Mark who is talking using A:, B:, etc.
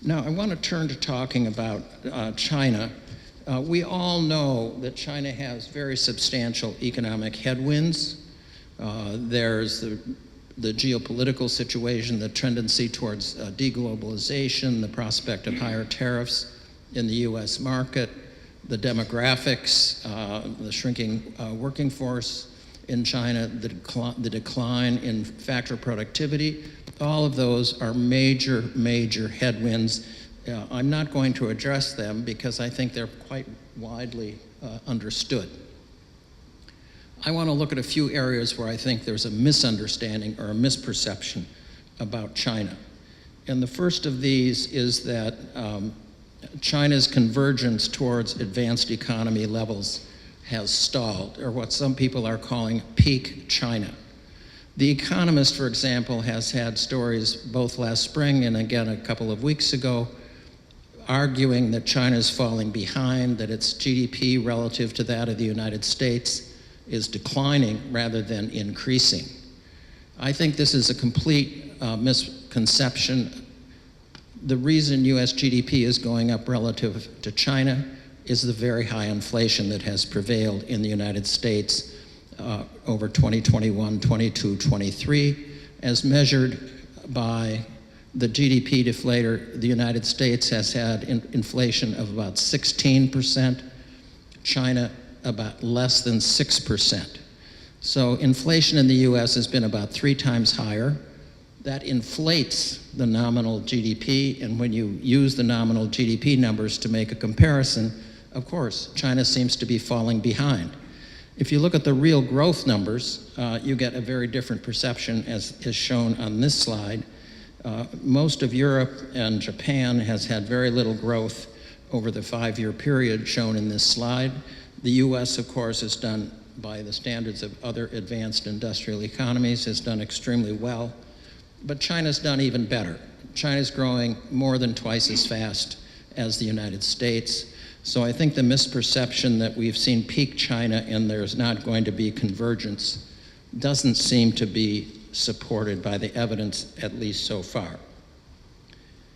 A: Now, I want to turn to talking about China. We all know that China has very substantial economic headwinds. There's the geopolitical situation, the tendency towards deglobalization, the prospect of higher tariffs in the US market, the demographics, the shrinking working force in China, the decline in factory productivity. All of those are major, major headwinds. I'm not going to address them because I think they're quite widely understood. I want to look at a few areas where I think there's a misunderstanding or a misperception about China. And the first of these is that China's convergence towards advanced economy levels has stalled, or what some people are calling peak China. The Economist, for example, has had stories both last spring and again a couple of weeks ago arguing that China's falling behind, that its GDP relative to that of the United States is declining rather than increasing. I think this is a complete misconception. The reason US GDP is going up relative to China is the very high inflation that has prevailed in the United States over 2021, 22, 23, as measured by the GDP deflator. The United States has had inflation of about 16%, China about less than 6%. So inflation in the US has been about 3 times higher. That inflates the nominal GDP, and when you use the nominal GDP numbers to make a comparison, of course, China seems to be falling behind. If you look at the real growth numbers, you get a very different perception as is shown on this slide. Most of Europe and Japan has had very little growth over the 5-year period shown in this slide. The US, of course, has done, by the standards of other advanced industrial economies, has done extremely well. But China's done even better. China's growing more than twice as fast as the United States. So I think the misperception that we've seen peak China and there's not going to be convergence doesn't seem to be supported by the evidence, at least so far.